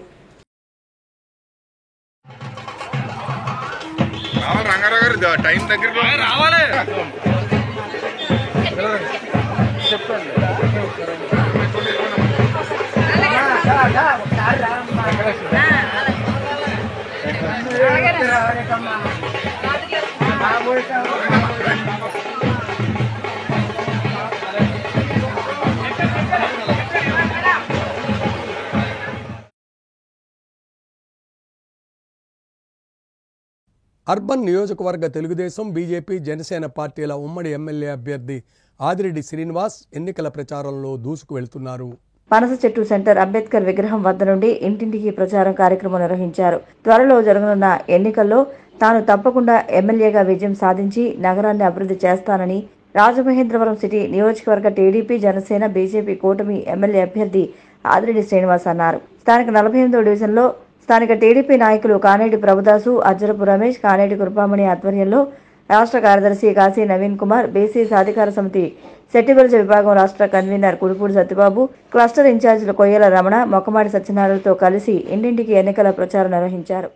A: అర్బన్ నియోజకవర్గ తెలుగుదేశం, బీజేపీ, జనసేన పార్టీల ఉమ్మడి ఎమ్మెల్యే అభ్యర్థి ఆదిరెడ్డి శ్రీనివాస్ ఎన్నికల ప్రచారంలో దూసుకు వెళ్తున్నారు.
C: పనస చెట్టు సెంటర్ అంబేద్కర్ విగ్రహం వద్ద నుండి ఇంటింటికి ప్రచారం కార్యక్రమం నిర్వహించారు. త్వరలో జరగనున్న ఎన్నికల్లో తాను తప్పకుండా ఎమ్మెల్యేగా విజయం సాధించి నగరాన్ని అభివృద్ధి చేస్తానని రాజమహేంద్రవరం సిటీ నియోజకవర్గ టీడీపీ, జనసేన, బీజేపీ కూటమి ఎమ్మెల్యే అభ్యర్థి ఆదిరెడ్డి శ్రీనివాస్ అన్నారు. స్థానిక 48వ డివిజన్లో స్థానిక టీడీపీ నాయకులు కానేటి ప్రభుదాసు, అజ్జరపు రమేష్, కానేటి కృపామణి ఆధ్వర్యంలో రాష్ట్ర కార్యదర్శి కాశీ నవీన్ కుమార్, బీసీ సాధికార సమితి సెట్టిబెల్జ విభాగం రాష్ట్ర కన్వీనర్ కుడిపూడి సత్యబాబు, క్లస్టర్ ఇన్ఛార్జీలు కొయ్యల రమణ, మొక్కమాడి సత్యనారాయణతో కలిసి ఇంటింటికి ఎన్నికల ప్రచారం నిర్వహించారు.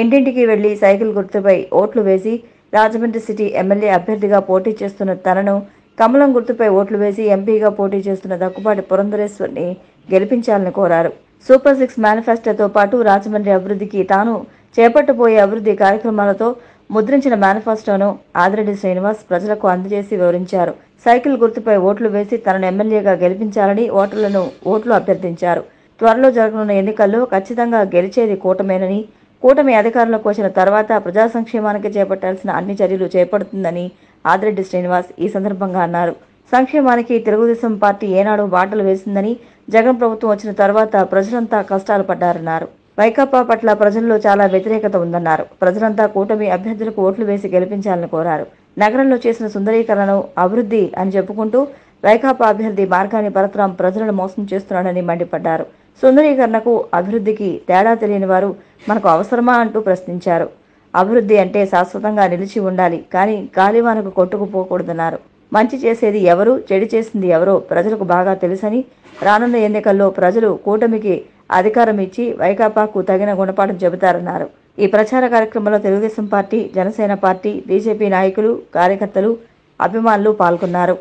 C: ఇంటింటికి వెళ్లి సైకిల్ గుర్తుపై ఓట్లు వేసి రాజమండ్రి సిటీ ఎమ్మెల్యే అభ్యర్థిగా పోటీ చేస్తున్న తనను, కమలం గుర్తుపై ఓట్లు వేసి ఎంపీగా పోటీ చేస్తున్న దక్కుపాటి పురంధరేశ్వర్ని గెలిపించాలని కోరారు. సూపర్ 6 మేనిఫెస్టోతో పాటు రాజమండ్రి అభివృద్ధికి తాను చేపట్టబోయే అభివృద్ధి కార్యక్రమాలతో ముద్రించిన మేనిఫెస్టోను ఆదిరెడ్డి శ్రీనివాస్ ప్రజలకు అందజేసి వివరించారు. సైకిల్ గుర్తుపై ఓట్లు వేసి తనను ఎమ్మెల్యేగా గెలిపించాలని ఓట్లు అభ్యర్థించారు. త్వరలో జరగనున్న ఎన్నికల్లో ఖచ్చితంగా గెలిచేది కూటమేనని, కూటమి అధికారంలోకి వచ్చిన తర్వాత ప్రజా సంక్షేమానికి చేపట్టాల్సిన అన్ని చర్యలు చేపడుతుందని ఆదిరెడ్డి శ్రీనివాస్ ఈ సందర్భంగా అన్నారు. సంక్షేమానికి తెలుగుదేశం పార్టీ ఏనాడు బాటలు వేసిందని, జగన్ ప్రభుత్వం వచ్చిన తర్వాత ప్రజలంతా కష్టాలు పడ్డారన్నారు. వైకాపా పట్ల ప్రజల్లో చాలా వ్యతిరేకత ఉందన్నారు. ప్రజలంతా కూటమి అభ్యర్థులకు ఓట్లు వేసి గెలిపించాలని కోరారు. నగరంలో చేసిన సుందరీకరణను అభివృద్ధి అని చెప్పుకుంటూ వైకాపా అభ్యర్థి మార్గాని పరశురాం ప్రజలను మోసం చేస్తున్నాడని మండిపడ్డారు. సుందరీకరణకు అభివృద్ధికి తేడా తెలియని వారు మనకు అవసరమా అంటూ ప్రశ్నించారు. అభివృద్ధి అంటే శాశ్వతంగా నిలిచి ఉండాలి, కానీ గాలివానకు కొట్టుకుపోకూడదన్నారు. మంచి చేసేది ఎవరు, చెడు చేసింది ఎవరో ప్రజలకు బాగా తెలుసని, రానున్న ఎన్నికల్లో ప్రజలు కూటమికి అధికారం ఇచ్చి వైకాపాకు తగిన గుణపాఠం చెబుతారన్నారు. ఈ ప్రచార కార్యక్రమంలో Telugu Desam party, Janasena party, BJP నాయకులు, కార్యకర్తలు, అభిమానులు పాల్గొన్నారు.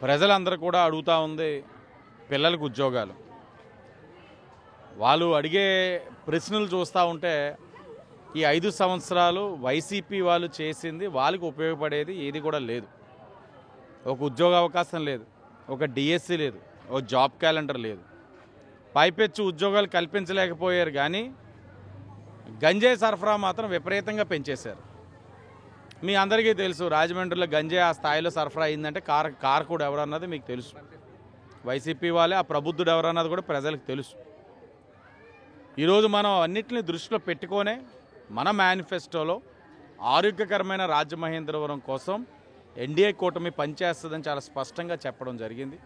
I: ప్రజలందరూ కూడా అడుగుతూ ఉంది పిల్లలకు ఉద్యోగాలు. వాళ్ళు అడిగే ప్రశ్నలు చూస్తూ ఉంటే ఈ 5 సంవత్సరాలు వైసీపీ వాళ్ళు చేసింది వాళ్ళకి ఉపయోగపడేది ఏది కూడా లేదు. ఒక ఉద్యోగ అవకాశం లేదు, ఒక డిఎస్సి లేదు, ఒక జాబ్ క్యాలెండర్ లేదు. పైపెచ్చు ఉద్యోగాలు కల్పించలేకపోయారు, కానీ గంజాయి సరఫరా మాత్రం విపరీతంగా పెంచేశారు. మీ అందరికీ తెలుసు, రాజమండ్రిలో గంజాయి ఆ స్థాయిలో సరఫరా అయిందంటే కారకుడు ఎవరన్నది మీకు తెలుసు. వైసీపీ వాళ్ళే. ఆ ప్రబుద్ధుడు ఎవరన్నది కూడా ప్రజలకు తెలుసు. ఈరోజు మనం అన్నింటినీ దృష్టిలో పెట్టుకొనే మన మేనిఫెస్టోలో ఆరోగ్యకరమైన రాజమహేంద్రవరం కోసం ఎన్డీఏ కూటమి పనిచేస్తుందని చాలా స్పష్టంగా చెప్పడం జరిగింది.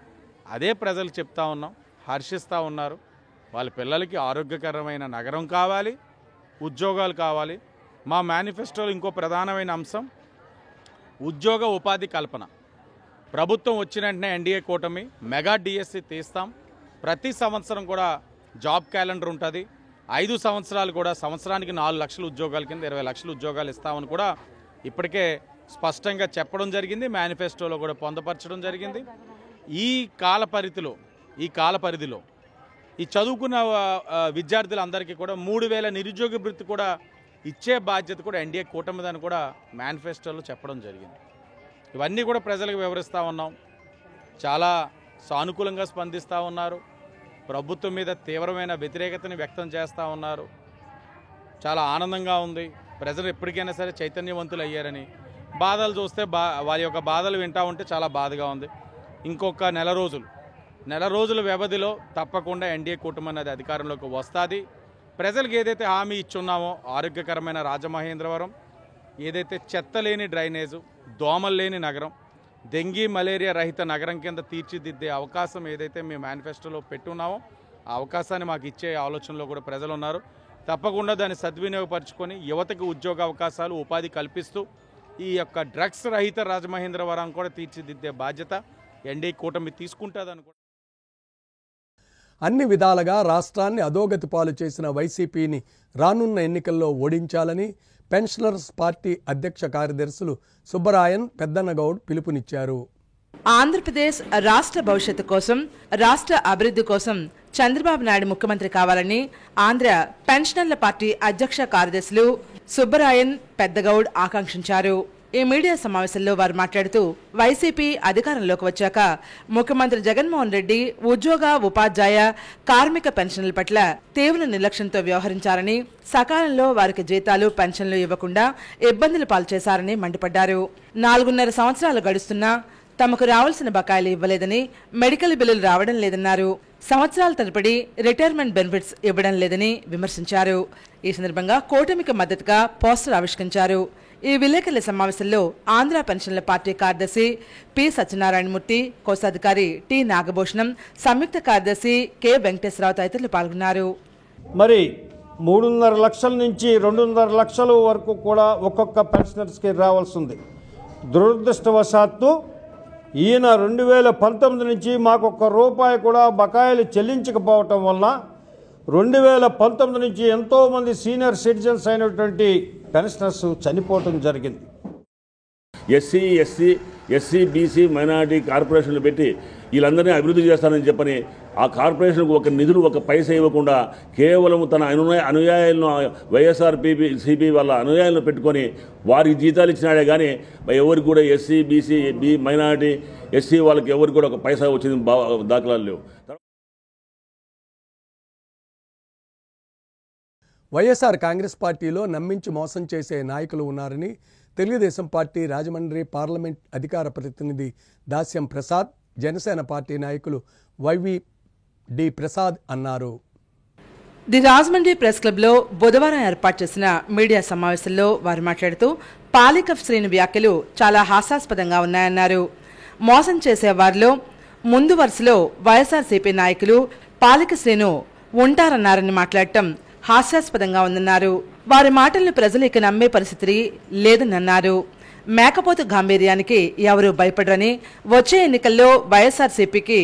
I: అదే ప్రజలు చెప్తా ఉన్నాం, హర్షిస్తూ ఉన్నారు. వాళ్ళ పిల్లలకి ఆరోగ్యకరమైన నగరం కావాలి, ఉద్యోగాలు కావాలి. మా మేనిఫెస్టోలో ఇంకో ప్రధానమైన అంశం ఉద్యోగ ఉపాధి కల్పన. ప్రభుత్వం వచ్చిన వెంటనే ఎన్డీఏ కూటమి మెగా డిఎస్సి తీస్తాం. ప్రతి సంవత్సరం కూడా జాబ్ క్యాలెండర్ ఉంటుంది. 5 సంవత్సరాలు కూడా సంవత్సరానికి 4 లక్షల ఉద్యోగాల కింద 20 లక్షల ఉద్యోగాలు ఇస్తామని కూడా ఇప్పటికే స్పష్టంగా చెప్పడం జరిగింది. మేనిఫెస్టోలో కూడా పొందపరచడం జరిగింది. ఈ కాల పరిధిలో ఈ చదువుకున్న విద్యార్థులందరికీ కూడా 3000 నిరుద్యోగ భృతి కూడా ఇచ్చే బాధ్యత కూడా ఎన్డీఏ కూటమిదని కూడా మేనిఫెస్టోలో చెప్పడం జరిగింది. ఇవన్నీ కూడా ప్రజలకు వివరిస్తూ ఉన్నాం. చాలా సానుకూలంగా స్పందిస్తూ ఉన్నారు. ప్రభుత్వం మీద తీవ్రమైన వ్యతిరేకతని వ్యక్తం చేస్తూ ఉన్నారు. చాలా ఆనందంగా ఉంది. ప్రజలు ఎప్పటికైనా సరే చైతన్యవంతులు అయ్యారని. బాధలు చూస్తే వారి యొక్క బాధలు వింటూ ఉంటే చాలా బాధగా ఉంది. ఇంకొక నెల రోజుల వ్యవధిలో తప్పకుండా ఎన్డీఏ కూటమి అనేది అధికారంలోకి వస్తుంది. ప్రజలకు ఏదైతే హామీ ఇచ్చున్నామో ఆరోగ్యకరమైన రాజమహేంద్రవరం, ఏదైతే చెత్త లేని డ్రైనేజు, దోమలు లేని నగరం, డెంగీ మలేరియా రహిత నగరం కింద తీర్చిదిద్దే అవకాశం ఏదైతే మేము మేనిఫెస్టోలో పెట్టున్నామో ఆ అవకాశాన్ని మాకు ఇచ్చే ఆలోచనలో కూడా ప్రజలు ఉన్నారు. తప్పకుండా దాన్ని సద్వినియోగపరచుకొని యువతకు ఉద్యోగ అవకాశాలు, ఉపాధి కల్పిస్తూ ఈ యొక్క డ్రగ్స్ రహిత రాజమహేంద్రవరం కూడా తీర్చిదిద్దే బాధ్యత ఎన్డీఏ కూటమి తీసుకుంటుందని కూడా.
A: అన్ని విధాలుగా రాష్ట్రాన్ని అధోగతి పాలు చేసిన వైసీపీని రానున్న ఎన్నికల్లో ఓడించాలని పెన్షనర్స్ పార్టీ అధ్యక్ష కార్యదర్శులు సుబ్బరాయన్, పెద్దన్నగౌడ్ పిలుపునిచ్చారు.
B: ఆంధ్రప్రదేశ్ రాష్ట్ర భవిష్యత్తు కోసం, రాష్ట్ర అభివృద్ధి కోసం చంద్రబాబు నాయుడు ముఖ్యమంత్రి కావాలని ఆంధ్ర పెన్షనర్ల పార్టీ అధ్యక్ష కార్యదర్శులు సుబ్బరాయన్, పెద్దగౌడ్ ఆకాంక్షించారు. ఈ మీడియా సమావేశంలో వారు మాట్లాడుతూ వైసీపీ అధికారంలోకి వచ్చాక ముఖ్యమంత్రి జగన్మోహన్ రెడ్డి ఉద్యోగ, ఉపాధ్యాయ, కార్మిక పెన్షన్ల పట్ల తీవ్ర నిర్లక్ష్యంతో వ్యవహరించారని, సకాలంలో వారికి జీతాలు, పెన్షన్లు ఇవ్వకుండా ఇబ్బందులు పాల్చేశారని మండిపడ్డారు. 4.5 సంవత్సరాలు గడుస్తున్నా తమకు రావాల్సిన బకాయిలు ఇవ్వలేదని, మెడికల్ బిల్లులు రావడం లేదన్నారు. సంవత్సరాల తరబడి రిటైర్మెంట్ బెనిఫిట్స్ ఇవ్వడం లేదని విమర్శించారు. ఈ సందర్భంగా కూటమికి మద్దతుగా పోస్టర్ ఆవిష్కరించారు. ఈ విలేకరుల సమావేశంలో ఆంధ్ర పెన్షన్ల పార్టీ కార్యదర్శి పి సత్యనారాయణమూర్తి, కోశాధికారి టి నాగభూషణం, సంయుక్త కార్యదర్శి కె వెంకటేశ్వరరావు తదితరులు పాల్గొన్నారు.
G: మరి 3.5 లక్షల నుంచి 2.5 లక్షల వరకు కూడా ఒక్కొక్క పెన్షనర్స్కి రావాల్సింది. దురదృష్టవశాత్తు ఈయన 2019 నుంచి మాకు ₹1 కూడా బకాయిలు చెల్లించకపోవటం వలన 2019 నుంచి ఎంతోమంది సీనియర్ సిటిజన్స్ అయినటువంటి పెన్షనర్స్ చనిపోవటం జరిగింది.
J: ఎస్సీ బీసీ మైనారిటీ కార్పొరేషన్లు పెట్టి వీళ్ళందరినీ అభివృద్ధి చేస్తానని చెప్పని ఆ కార్పొరేషన్కు ఒక నిధులు ఒక పైసా ఇవ్వకుండా కేవలం తన అనుయాయులను వైఎస్ఆర్సీపీ వాళ్ళ అనుయాయులను పెట్టుకొని వారికి జీతాలు ఇచ్చినాడే కానీ ఎవరికి కూడా ఎస్సీ బీసీ మైనారిటీ ఎస్సీ వాళ్ళకి ఎవరికి కూడా ఒక పైసా వచ్చింది దాఖలాలు లేవు.
A: వైఎస్ఆర్ కాంగ్రెస్ పార్టీలో నమ్మించి మోసం చేసే నాయకులు ఉన్నారని తెలుగుదేశం పార్టీ రాజమండ్రి పార్లమెంట్ అధికార ప్రతినిధి దాస్యం ప్రసాద్, జనసేన పార్టీ నాయకులు వైవి ప్రసాద్ అన్నారు.
B: ది రాజమండ్రి ప్రెస్ క్లబ్లో బుధవారం ఏర్పాటు చేసిన మీడియా సమావేశంలో వారు మాట్లాడుతూ పాలికఫ్ శ్రీని వ్యాఖ్యలు చాలా హాస్యాస్పదంగా ఉన్నాయన్నారు. మోసం చేసే వారిలో ముందు వరుసలో వైఎస్ఆర్సీపీ నాయకులు పాలిక శ్రీను ఉంటారన్నారని మాట్లాడటం హాస్యాస్పదంగా ఉందన్నారు. వారి మాటలను ప్రజలు ఇక నమ్మే పరిస్థితి లేదన్నారు. మేకపోతు గాంభీర్యానికి ఎవరూ భయపడరని, వచ్చే ఎన్నికల్లో వైఎస్ఆర్సీపీకి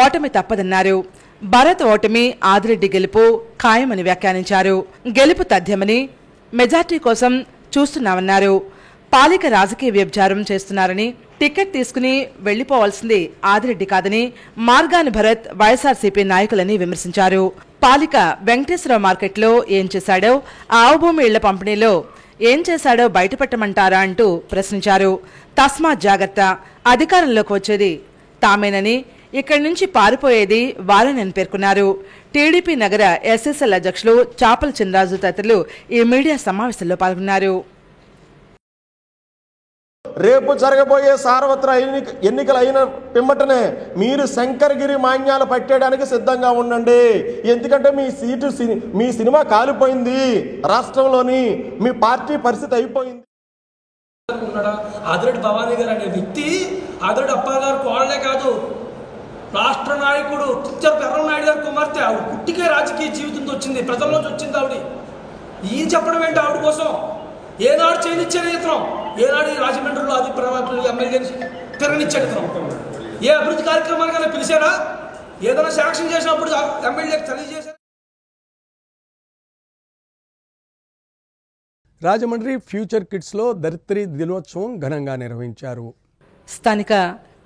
B: ఓటమి తప్పదన్నారు. భరత్ ఓటమి, ఆదిరెడ్డి గెలుపు ఖాయమని వ్యాఖ్యానించారు. గెలుపు తథ్యమని, మెజార్టీ కోసం చూస్తున్నామన్నారు. పాలిక రాజకీయ వ్యభిచారం చేస్తున్నారని, టికెట్ తీసుకుని వెళ్లిపోవాల్సింది ఆదిరెడ్డి కాదని, మార్గాని భరత్ వైఎస్ఆర్సీపీ నాయకులని విమర్శించారు. పాలిక వెంకటేశ్వరరావు మార్కెట్లో ఏం చేశాడో, ఆవుభూమి ఇళ్ల పంపిణీలో ఏం చేశాడో బయటపెట్టమంటారా అంటూ ప్రశ్నించారు. తస్మాత్ జాగ్రత్త, అధికారంలోకి వచ్చేది తామేనని, ఇక్కడి నుంచి పారిపోయేది వారేనని పేర్కొన్నారు. టీడీపీ నగర ఎస్ఎస్ఎల్ అధ్యక్షులు చాపల చినరాజు తదితరులు ఈ మీడియా సమావేశంలో పాల్గొన్నారు.
K: రేపు జరగబోయే సార్వత్ర ఎన్నికలు అయిన పిమ్మటనే మీరు శంకరగిరి మాన్యాలు పట్టేయడానికి సిద్ధంగా ఉండండి. ఎందుకంటే మీ సినిమా కాలిపోయింది, రాష్ట్రంలోని మీ పార్టీ పరిస్థితి అయిపోయింది.
L: ఆదిరెడ్డి భవానీ గారు అనే వ్యక్తి ఆదిరెడ్డి అప్ప గారు కోడలే కాదు, రాష్ట్ర నాయకుడు కిచ్చర్ పెర్రనాయుడు గారు కుమార్తె. ఆవిడ పుట్టికే రాజకీయ జీవితంతో వచ్చింది, ప్రజల్లోంచి వచ్చింది ఆవిడ. ఈయన చెప్పడం ఏంటి ఆవిడ కోసం? ఏనాడు చేయనిచ్చాడు ఇతను? ఏనాడు ఈ రాజమండ్రిలో అది ఎమ్మెల్యేని తిరగనిచ్చాడు ఇతను? ఏ అభివృద్ధి కార్యక్రమానికైనా పిలిచారా? ఏదైనా శాంక్షన్ చేసినప్పుడు ఎమ్మెల్యేకి తెలియజేశారు?
A: రాజమండ్రి ఫ్యూచర్ కిడ్స్లో ధరిత్రి దినోత్సవం ఘనంగా నిర్వహించారు.
B: స్థానిక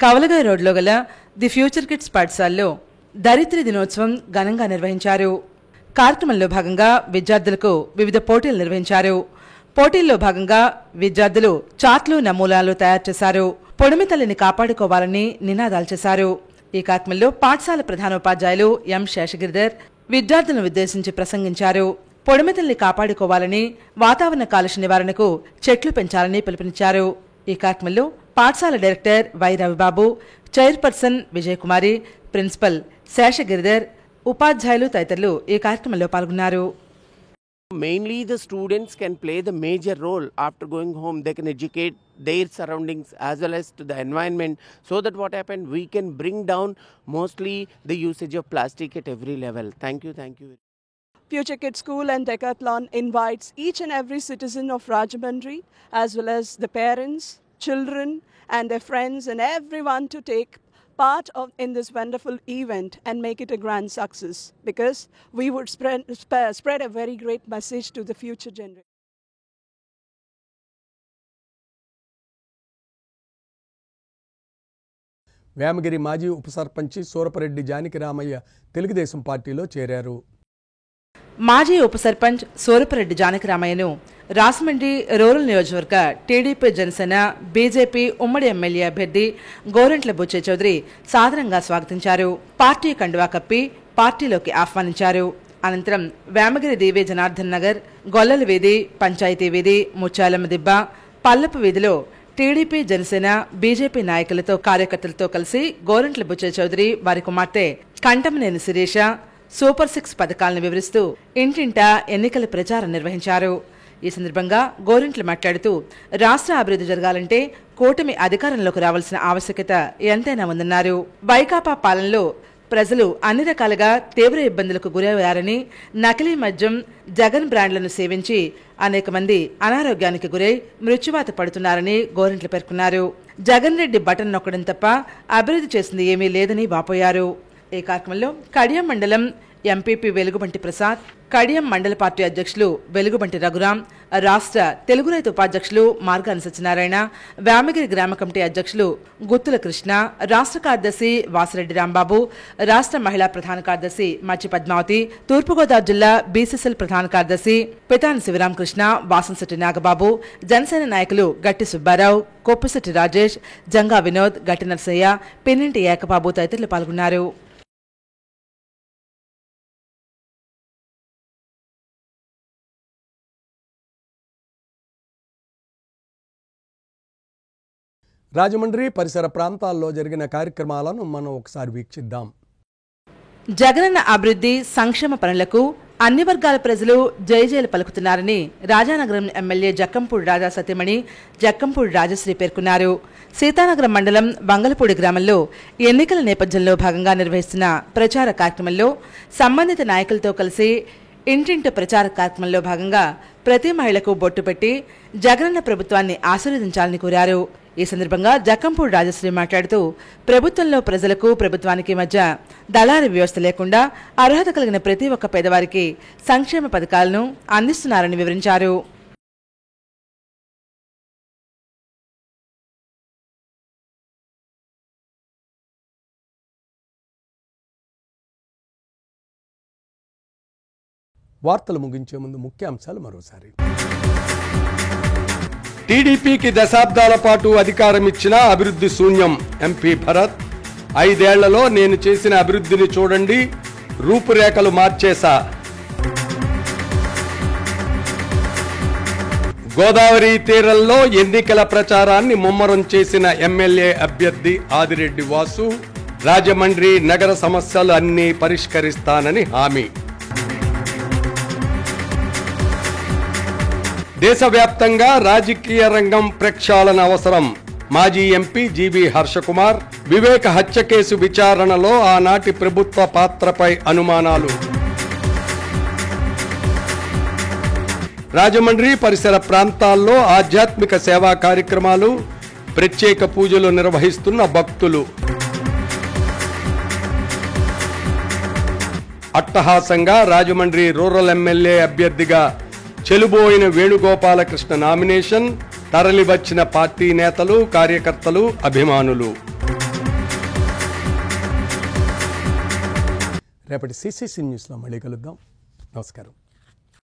B: కవలగాయ రోడ్లో గల ది ఫ్యూచర్ కిడ్స్ పాఠశాలలో ధరిత్రి దినోత్సవం ఘనంగా నిర్వహించారు. కార్యక్రమంలో భాగంగా విద్యార్థులకు వివిధ పోటీలు నిర్వహించారు. పోటీల్లో భాగంగా విద్యార్థులు చార్ట్లు, నమూనాలు తయారు చేశారు. పొడిమి తల్లిని కాపాడుకోవాలని నినాదాలు చేశారు. ఈ కార్యక్రమంలో పాఠశాల ప్రధానోపాధ్యాయులు ఎం శేషగిరిధర్ విద్యార్థులను ఉద్దేశించి ప్రసంగించారు. పొడిమి తల్లిని కాపాడుకోవాలని, వాతావరణ కాలుష్య నివారణకు చెట్లు పెంచాలని పిలుపునిచ్చారు. ఈ కార్యక్రమంలో పాఠశాల director Y Ravibabu, chairperson Vijayakumari, principal Seshagiridhar, ఉపాధ్యాయులు తదితరులు ఈ కార్యక్రమంలో పాల్గొన్నారు.
M: Mainly the students can play the major role. After going home, they can educate their surroundings as well as to the environment, so that what happened, we can bring down mostly the usage of plastic at every level. Thank you.
N: Future Kids School and Decathlon invites each and every citizen of Rajahmundry, as well as the parents, children and their friends and everyone to take part in this wonderful event and make it a grand success, because we would spread a very great message to the future generation.
A: Vemagiri మాజీ ఉప సర్పంచి సూరపరెడ్డి జానకి రామయ్య తెలుగుదేశం పార్టీలో చేరారు.
B: మాజీ ఉప sarpanch Surapa Reddy Janaki రామయ్యను Rajahmundry rural నియోజకవర్గ TDP Janasena BJP ఉమ్మడి MLA అభ్యర్థి గోరంట్ల బుచ్చే చౌదరి సాదరంగా స్వాగతించారు. పార్టీ కండువా కప్పి పార్టీలోకి ఆహ్వానించారు. అనంతరం వేమగిరి దేవి జనార్దన్ నగర్, గొల్లల వీధి, పంచాయతీ వీధి, ముచ్చాలమ్మ దిబ్బ, పల్లపు వీధిలో టీడీపీ జనసేన బీజేపీ నాయకులతో కార్యకర్తలతో కలిసి గోరంట్ల బుచ్చే చౌదరి వారి కుమార్తె కంఠమనేని శిరీష సూపర్ 6 పథకాలను వివరిస్తూ ఇంటింటా ఎన్నికల ప్రచారం నిర్వహించారు. ఈ సందర్భంగా గోరంట్ల మాట్లాడుతూ రాష్ట్ర అభివృద్ధి జరగాలంటే కూటమి అధికారంలోకి రావాల్సిన ఆవశ్యకత ఎంతైనా ఉందన్నారు. వైకాపా పాలనలో ప్రజలు అన్ని రకాలుగా తీవ్ర ఇబ్బందులకు గురయ్యారని, నకిలీ మద్యం, జగన్ బ్రాండ్లను సేవించి అనేక మంది అనారోగ్యానికి గురై మృత్యువాత పడుతున్నారని గోరంట్ల పేర్కొన్నారు. జగన్ రెడ్డి బటన్ నొక్కడం తప్ప అభివృద్ధి చేసింది ఏమీ లేదని వాపోయారు. ఈ కార్యక్రమంలో కడియం మండలం ఎంపీపీ వెలుగుబంటి ప్రసాద్, కడియం మండల పార్టీ అధ్యక్షులు వెలుగుబంటి రఘురాం, రాష్ట్ర తెలుగు రైతు ఉపాధ్యక్షులు మార్గాని సత్యనారాయణ, వేమగిరి గ్రామ కమిటీ అధ్యక్షులు గుత్తుల కృష్ణ, రాష్ట్ర కార్యదర్శి వాసిరెడ్డి రాంబాబు, రాష్ట్ర మహిళా ప్రధాన కార్యదర్శి మచ్చి పద్మావతి, తూర్పుగోదావరి జిల్లా బీసీసీఎల్ ప్రధాన కార్యదర్శి పితాని శివరామకృష్ణ, వాసంశెట్టి నాగబాబు, జనసేన నాయకులు గట్టి సుబ్బారావు, కొప్పిశెట్టి రాజేష్, జంగా వినోద్, గట్టి నరసయ్య, పిన్నింటి ఏకబాబు తదితరులు పాల్గొన్నారు.
A: రాజమండ్రి పరిసర ప్రాంతాల్లో జరిగిన కార్యక్రమాలను మనం ఒకసారి వీక్షిద్దాం.
B: జగనన్న అభివృద్ధి సంక్షేమ పనులకు అన్ని వర్గాల ప్రజలు జయజయలు పలుకుతున్నారని రాజానగరం ఎమ్మెల్యే జక్కంపూడి రాజా సతీమణి జక్కంపూడి రాజశ్రీ పేర్కొన్నారు. సీతానగరం మండలం బంగళపూడి గ్రామంలో ఎన్నికల నేపథ్యంలో భాగంగా నిర్వహిస్తున్న ప్రచార కార్యక్రమంలో సంబంధిత నాయకులతో కలిసి ఇంటింటి ప్రచార కార్యక్రమంలో భాగంగా ప్రతి మహిళకు బొట్టు పెట్టి జగనన్న ప్రభుత్వాన్ని ఆశీర్వదించాలని కోరారు. ఈ సందర్భంగా జక్కంపూడి రాజశ్రీ మాట్లాడుతూ ప్రభుత్వంలో ప్రజలకు ప్రభుత్వానికి మధ్య దళారీ వ్యవస్థ లేకుండా అర్హత కలిగిన ప్రతి ఒక్క పేదవారికి సంక్షేమ పథకాలను అందిస్తున్నారని వివరించారు.
A: వార్తలు ముగించే ముందు ముఖ్యాంశాలు మరోసారి. టీడీపీకి దశాబ్దాల పాటు అధికారం ఇచ్చిన అభివృద్ధి శూన్యం ఎంపీ భరత్. 5 ఏళ్లలో నేను చేసిన అభివృద్ధిని చూడండి, రూపురేఖలు మార్చేశా. గోదావరి తీరంలో ఎన్నికల ప్రచారాన్ని ముమ్మరం చేసిన ఎమ్మెల్యే అభ్యర్థి ఆదిరెడ్డి వాసు. రాజమండ్రి నగర సమస్యలు అన్నీ పరిష్కరిస్తానని హామీ. దేశవ్యాప్తంగా రాజకీయ రంగం ప్రక్షాళన అవసరం. మాజీ ఎంపీ జీబీ హర్షకుమార్. వివేక హత్య కేసు విచారణలో ఆనాటి ప్రభుత్వ పాత్రపై అనుమానాలు. రాజమండ్రి పరిసర ప్రాంతాల్లో ఆధ్యాత్మిక సేవా కార్యక్రమాలు, ప్రత్యేక పూజలు నిర్వహిస్తున్న భక్తులు. అట్టహాసంగా రాజమండ్రి రూరల్ ఎమ్మెల్యే అభ్యర్థిగా చెలుబోయిన వేణుగోపాలకృష్ణ నామినేషన్. తరలివచ్చిన పార్టీ నేతలు, కార్యకర్తలు, అభిమానులు. రేపటి సిసిసి న్యూస్లో మళ్ళీ కలుద్దాం. నమస్కారం.